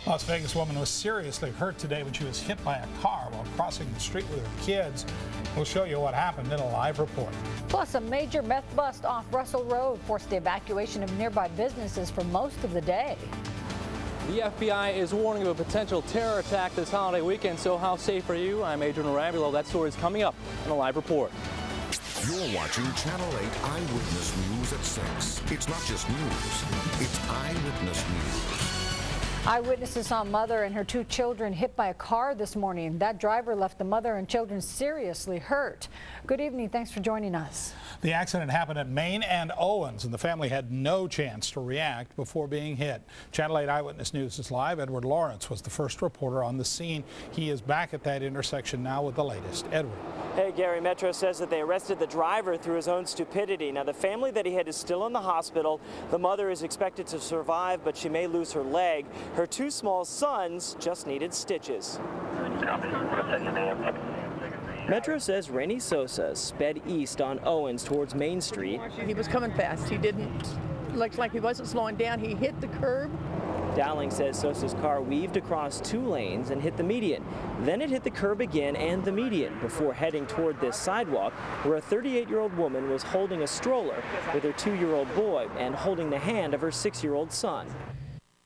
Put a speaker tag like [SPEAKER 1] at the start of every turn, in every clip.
[SPEAKER 1] Las Vegas woman was seriously hurt today when she was hit by a car while crossing the street with her kids. We'll show you what happened in a live report.
[SPEAKER 2] Plus, a major meth bust off Russell Road forced the evacuation of nearby businesses for most of the day.
[SPEAKER 3] The FBI is warning of a potential terror attack this holiday weekend, so how safe are you? I'm Adrian Rabulo. That story is coming up in a live report.
[SPEAKER 4] You're watching Channel 8 Eyewitness News at 6. It's not just news, it's Eyewitness News.
[SPEAKER 2] Eyewitnesses saw a mother and her 2 children hit by a car this morning. That driver left the mother and children seriously hurt. Good evening. Thanks for joining us.
[SPEAKER 1] The accident happened at Main and Owens, and the family had no chance to react before being hit. Channel 8 Eyewitness News is live. Edward Lawrence was the first reporter on the scene. He is back at that intersection now with the latest. Edward.
[SPEAKER 5] Hey, Gary. Metro says that they arrested the driver through his own stupidity. Now, the family that he hit is still in the hospital. The mother is expected to survive, but she may lose her leg. Her 2 small sons just needed stitches. Metro says Rennie Sosa sped east on Owens towards Main Street.
[SPEAKER 6] He was coming fast. He didn't, looks like he wasn't slowing down. He hit the curb.
[SPEAKER 5] Dowling says Sosa's car weaved across 2 lanes and hit the median. Then it hit the curb again and the median before heading toward this sidewalk where a 38-year-old woman was holding a stroller with her 2-year-old boy and holding the hand of her 6-year-old son.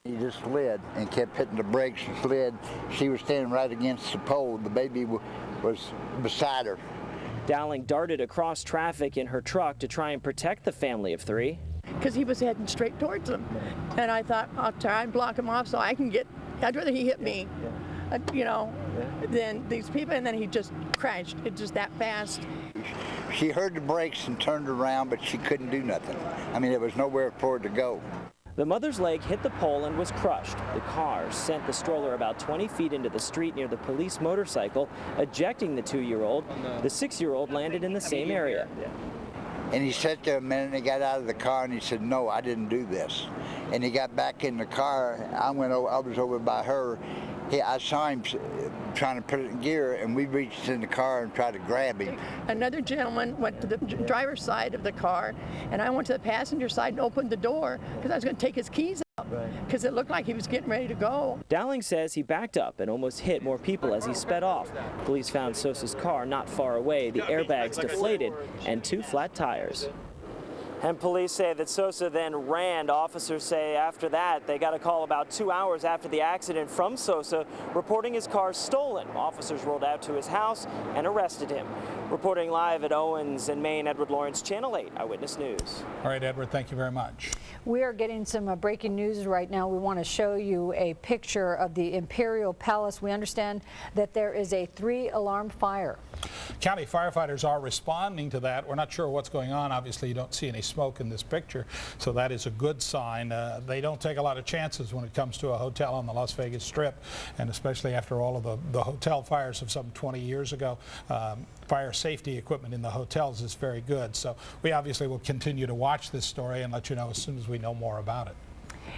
[SPEAKER 7] He just slid and kept hitting the brakes and slid. She was standing right against the pole. The baby was beside her.
[SPEAKER 5] Dowling darted across traffic in her truck to try and protect the family of 3.
[SPEAKER 6] Because he was heading straight towards them. And I thought, I'll try and block him off so I can get, I'd rather he hit me, you know, than these people. And then he just crashed. It just that fast.
[SPEAKER 7] She heard the brakes and turned around, but she couldn't do nothing. I mean, there was nowhere for her to go.
[SPEAKER 5] The mother's leg hit the pole and was crushed. The car sent the stroller about 20 feet into the street near the police motorcycle, ejecting the 2-year-old. The 6-year-old landed in the same area.
[SPEAKER 7] And he sat there a minute and he got out of the car and he said, "No, I didn't do this." And he got back in the car. I was over by her. I saw him trying to put it in gear, and we reached in the car and tried to grab him.
[SPEAKER 6] Another gentleman went to the driver's side of the car, and I went to the passenger side and opened the door because I was going to take his keys out because it looked like he was getting ready to go.
[SPEAKER 5] Dowling says he backed up and almost hit more people as he sped off. Police found Sosa's car not far away. The airbags deflated and 2 flat tires. And police say that Sosa then ran. Officers say after that they got a call about 2 hours after the accident from Sosa reporting his car stolen. Officers rolled out to his house and arrested him. Reporting live at Owens in Maine, Edward Lawrence, Channel 8 Eyewitness News.
[SPEAKER 1] All right, Edward, thank you very much.
[SPEAKER 2] We are getting some breaking news right now. We want to show you a picture of the Imperial Palace. We understand that there is a 3-alarm fire.
[SPEAKER 1] County firefighters are responding to that. We're not sure what's going on. Obviously, you don't see any smoke in this picture, so that is a good sign. They don't take a lot of chances when it comes to a hotel on the Las Vegas Strip, and especially after all of the hotel fires of some 20 years ago. Fire safety equipment in the hotels is very good. So we obviously will continue to watch this story and let you know as soon as we know more about it.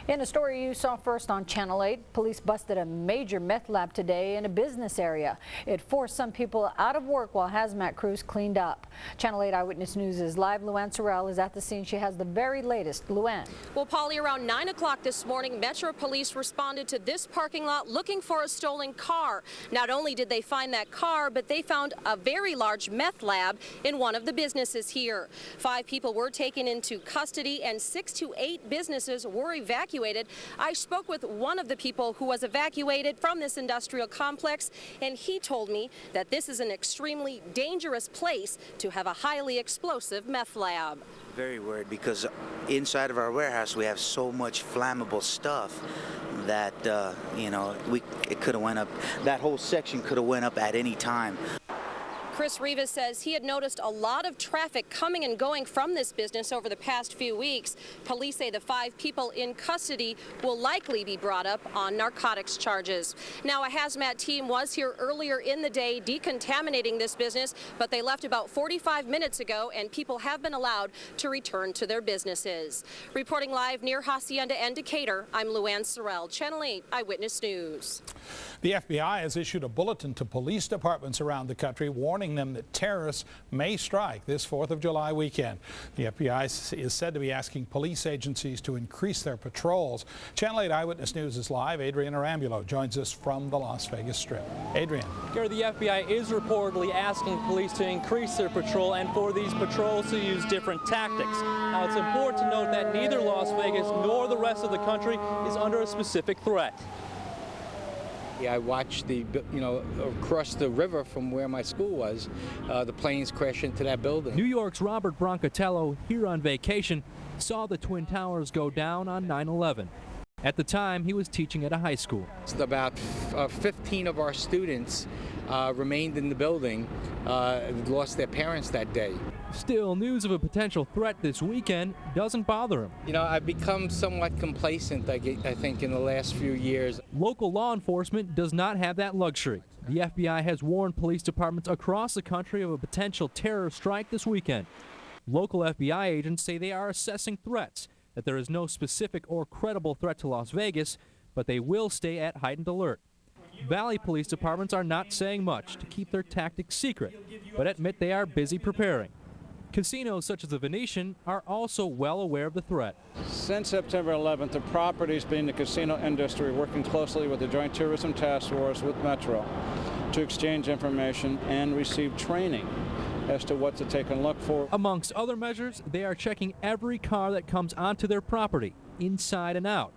[SPEAKER 2] In a story you saw first on Channel 8, police busted a major meth lab today in a business area. It forced some people out of work while hazmat crews cleaned up. Channel 8 Eyewitness News is live. Luann Sorrell is at the scene. She has the very latest. Luann.
[SPEAKER 8] Well, Polly, around 9 o'clock this morning, Metro Police responded to this parking lot looking for a stolen car. Not only did they find that car, but they found a very large meth lab in one of the businesses here. 5 people were taken into custody and 6 to 8 businesses were evacuated. I spoke with one of the people who was evacuated from this industrial complex, and he told me that this is an extremely dangerous place to have a highly explosive meth lab.
[SPEAKER 9] Very worried because inside of our warehouse we have so much flammable stuff that you know, it could have went up. That whole section could have went up at any time.
[SPEAKER 8] Chris Rivas says he had noticed a lot of traffic coming and going from this business over the past few weeks. Police say the 5 people in custody will likely be brought up on narcotics charges. Now, a hazmat team was here earlier in the day decontaminating this business, but they left about 45 minutes ago, and people have been allowed to return to their businesses. Reporting live near Hacienda and Decatur, I'm Luann Sorrell, Channel 8 Eyewitness News.
[SPEAKER 1] The FBI has issued a bulletin to police departments around the country warning warning them that terrorists may strike this 4th of July weekend. The FBI is said to be asking police agencies to increase their patrols. Channel 8 Eyewitness News is live. Adrian Arambulo joins us from the Las Vegas Strip. Adrian.
[SPEAKER 3] Gary, the FBI is reportedly asking police to increase their patrol and for these patrols to use different tactics. Now, it's important to note that neither Las Vegas nor the rest of the country is under a specific threat.
[SPEAKER 10] Yeah, I watched across the river from where my school was, the planes crash into that building.
[SPEAKER 3] New York's Robert Brancatello, here on vacation, saw the Twin Towers go down on 9/11. At the time, he was teaching at a high school.
[SPEAKER 10] About 15 of our students remained in the building, lost their parents that day.
[SPEAKER 3] Still, news of a potential threat this weekend doesn't bother him.
[SPEAKER 10] You know, I've become somewhat complacent, I think, in the last few years.
[SPEAKER 3] Local law enforcement does not have that luxury. The FBI has warned police departments across the country of a potential terror strike this weekend. Local FBI agents say they are assessing threats, that there is no specific or credible threat to Las Vegas, but they will stay at heightened alert. Valley police departments are not saying much to keep their tactics secret, but admit they are busy preparing. Casinos such as the Venetian are also well aware of the threat.
[SPEAKER 11] Since September 11th, the properties being the casino industry working closely with the Joint Tourism Task Force with Metro to exchange information and receive training as to what to take and look for.
[SPEAKER 3] Amongst other measures, they are checking every car that comes onto their property, inside and out.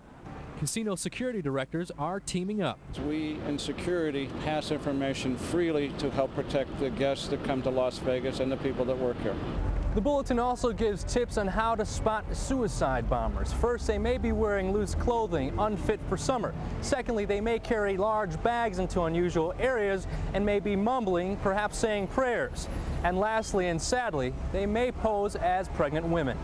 [SPEAKER 3] Casino security directors are teaming up.
[SPEAKER 11] We in security pass information freely to help protect the guests that come to Las Vegas and the people that work here.
[SPEAKER 3] The bulletin also gives tips on how to spot suicide bombers. First, they may be wearing loose clothing, unfit for summer. Secondly, they may carry large bags into unusual areas and may be mumbling, perhaps saying prayers. And lastly, and sadly, they may pose as pregnant women.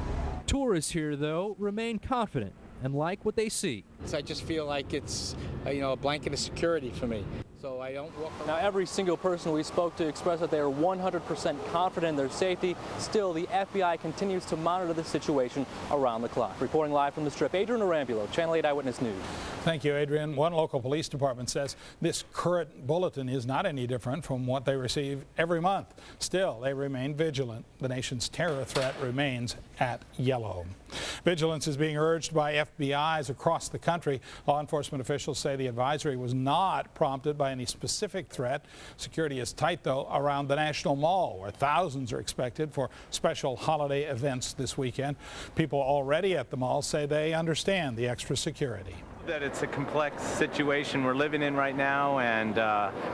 [SPEAKER 3] Tourists here, though, remain confident and like what they see.
[SPEAKER 10] I just feel like it's a blanket of security for me. So I don't walk around.
[SPEAKER 3] Now, every single person we spoke to expressed that they are 100% confident in their safety. Still, the FBI continues to monitor the situation around the clock. Reporting live from the Strip, Adrian Arambulo, Channel 8 Eyewitness News.
[SPEAKER 1] Thank you, Adrian. One local police department says this current bulletin is not any different from what they receive every month. Still, they remain vigilant. The nation's terror threat remains at yellow. Vigilance is being urged by FBIs across the country. Law enforcement officials say the advisory was not prompted by any specific threat. Security is tight, though, around the National Mall, where thousands are expected for special holiday events this weekend. People already at the mall say they understand the extra security.
[SPEAKER 12] That it's a complex situation we're living in right now,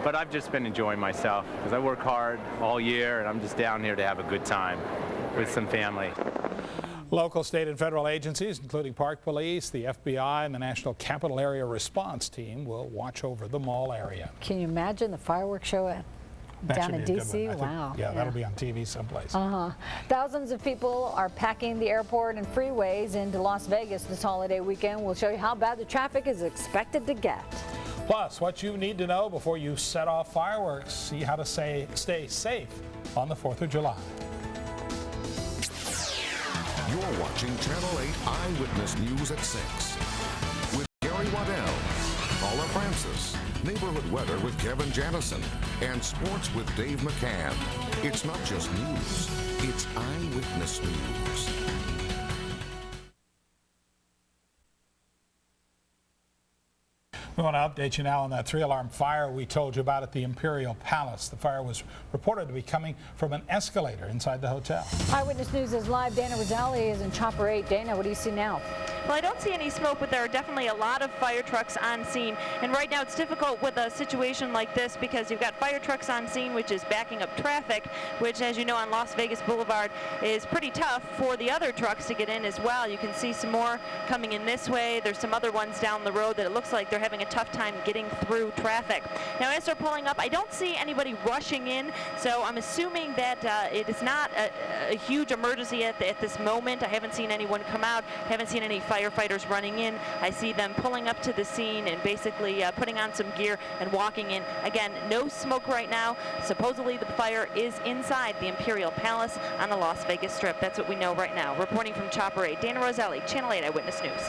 [SPEAKER 12] but I've just been enjoying myself because I work hard all year and I'm just down here to have a good time with some family.
[SPEAKER 1] Local, state, and federal agencies, including Park Police, the FBI, and the National Capital Area Response Team, will watch over the mall area.
[SPEAKER 2] Can you imagine the fireworks show down in D.C.? Wow.
[SPEAKER 1] Yeah, that'll be on TV someplace.
[SPEAKER 2] Thousands of people are packing the airport and freeways into Las Vegas this holiday weekend. We'll show you how bad the traffic is expected to get.
[SPEAKER 1] Plus, what you need to know before you set off fireworks. See how to stay safe on the 4th of July.
[SPEAKER 4] You're watching Channel 8 Eyewitness News at 6 with Gary Waddell, Paula Francis, neighborhood weather with Kevin Janison, and sports with Dave McCann. It's not just news, it's Eyewitness News.
[SPEAKER 1] We want to update you now on that 3-alarm fire we told you about at the Imperial Palace. The fire was reported to be coming from an escalator inside the hotel.
[SPEAKER 2] Eyewitness News is live. Dana Roselli is in Chopper 8. Dana, what do you see now?
[SPEAKER 13] Well, I don't see any smoke, but there are definitely a lot of fire trucks on scene. And right now it's difficult with a situation like this because you've got fire trucks on scene, which is backing up traffic, which, as you know, on Las Vegas Boulevard is pretty tough for the other trucks to get in as well. You can see some more coming in this way. There's some other ones down the road that it looks like they're having a tough time getting through traffic. Now, as they're pulling up, I don't see anybody rushing in, so I'm assuming that it is not a huge emergency at this moment. I haven't seen anyone come out, haven't seen any firefighters running in. I see them pulling up to the scene and basically putting on some gear and walking in. Again, no smoke right now. Supposedly the fire is inside the Imperial Palace on the Las Vegas Strip. That's what we know right now. Reporting from Chopper 8, Dana Roselli, Channel 8 Eyewitness News.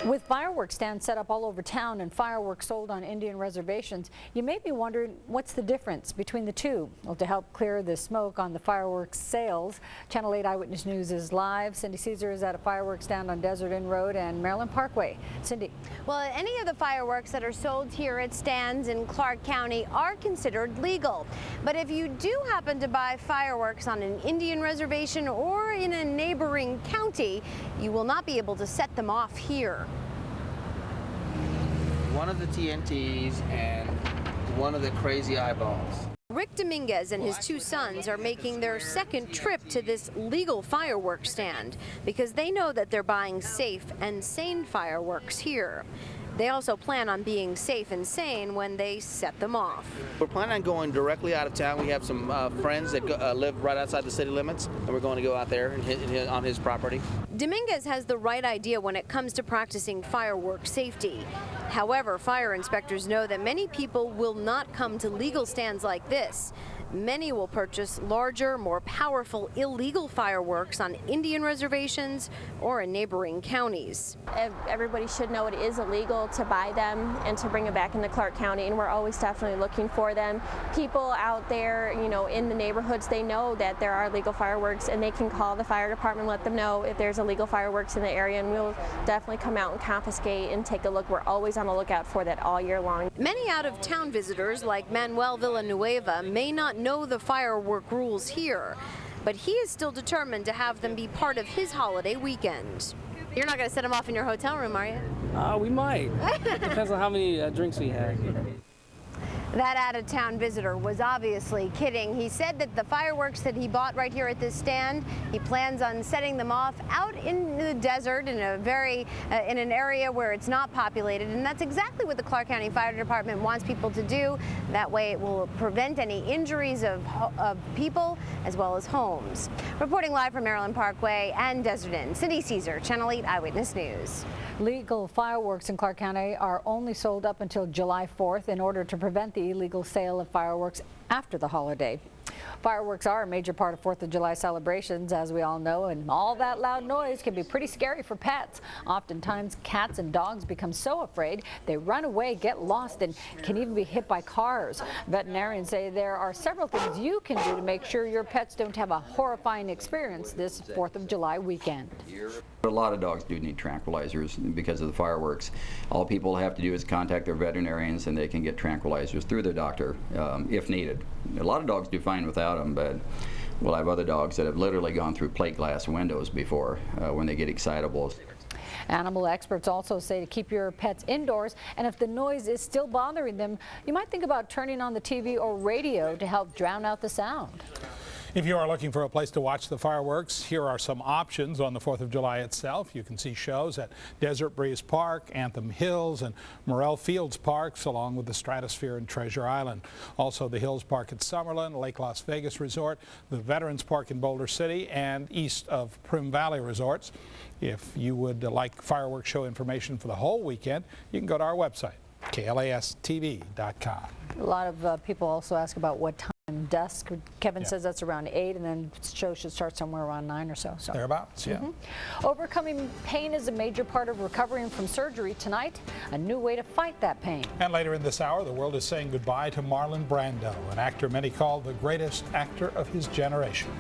[SPEAKER 2] With fireworks stands set up all over town and fireworks sold on Indian reservations, you may be wondering what's the difference between the two. Well, to help clear the smoke on the fireworks sales, Channel 8 Eyewitness News is live. Cindy Caesar is at a fireworks stand on Desert Inn Road and Maryland Parkway. Cindy.
[SPEAKER 14] Well, any of the fireworks that are sold here at stands in Clark County are considered legal. But if you do happen to buy fireworks on an Indian reservation or in a neighboring county, you will not be able to set them off here.
[SPEAKER 15] One of the TNTs and one of the crazy eyeballs.
[SPEAKER 14] Rick Dominguez and his two sons are making their second trip to this legal fireworks stand because they know that they're buying safe and sane fireworks here. They also plan on being safe and sane when they set them off.
[SPEAKER 15] We're planning on going directly out of town. We have some friends that live right outside the city limits, and we're going to go out there and on his property.
[SPEAKER 14] Dominguez has the right idea when it comes to practicing firework safety. However, fire inspectors know that many people will not come to legal stands like this. Many will purchase larger, more powerful illegal fireworks on Indian reservations or in neighboring counties.
[SPEAKER 16] Everybody should know it is illegal to buy them and to bring them back into Clark County, and we're always definitely looking for them. People out there, you know, in the neighborhoods, they know that there are legal fireworks, and they can call the fire department, let them know if there's illegal fireworks in the area, and we'll definitely come out and confiscate and take a look. We're always on the lookout for that all year long.
[SPEAKER 14] Many out-of-town visitors like Manuel Villanueva may not know the firework rules here, but he is still determined to have them be part of his holiday weekend. You're not going to set them off in your hotel room, are you?
[SPEAKER 17] We might. Depends on how many drinks we have.
[SPEAKER 14] That out-of-town visitor was obviously kidding. He said that the fireworks that he bought right here at this stand, he plans on setting them off out in the desert in an area where it's not populated, and that's exactly what the Clark County Fire Department wants people to do. That way it will prevent any injuries of people as well as homes. Reporting live from Maryland Parkway and Desert Inn, Cindy Caesar, Channel 8 Eyewitness News.
[SPEAKER 2] Legal fireworks in Clark County are only sold up until July 4th in order to prevent the illegal sale of fireworks after the holiday. Fireworks are a major part of 4th of July celebrations, as we all know, and all that loud noise can be pretty scary for pets. Oftentimes, cats and dogs become so afraid they run away, get lost, and can even be hit by cars. Veterinarians say there are several things you can do to make sure your pets don't have a horrifying experience this 4th of July weekend.
[SPEAKER 18] A lot of dogs do need tranquilizers because of the fireworks. All people have to do is contact their veterinarians, and they can get tranquilizers through their doctor if needed. A lot of dogs do fine without them, but we'll have other dogs that have literally gone through plate glass windows before when they get excitable.
[SPEAKER 2] Animal experts also say to keep your pets indoors, and if the noise is still bothering them, you might think about turning on the TV or radio to help drown out the sound.
[SPEAKER 1] If you are looking for a place to watch the fireworks, here are some options on the 4th of July itself. You can see shows at Desert Breeze Park, Anthem Hills, and Morrell Fields Parks, along with the Stratosphere and Treasure Island. Also the Hills Park at Summerlin, Lake Las Vegas Resort, the Veterans Park in Boulder City, and east of Prim Valley Resorts. If you would like fireworks show information for the whole weekend, you can go to our website, KLASTV.com.
[SPEAKER 2] A lot of people also ask about what time dusk. Kevin says that's around 8, and then the show should start somewhere around 9 or so.
[SPEAKER 1] Thereabouts, yeah.
[SPEAKER 2] Overcoming pain is a major part of recovering from surgery. Tonight, a new way to fight that pain.
[SPEAKER 1] And later in this hour, the world is saying goodbye to Marlon Brando, an actor many call the greatest actor of his generation.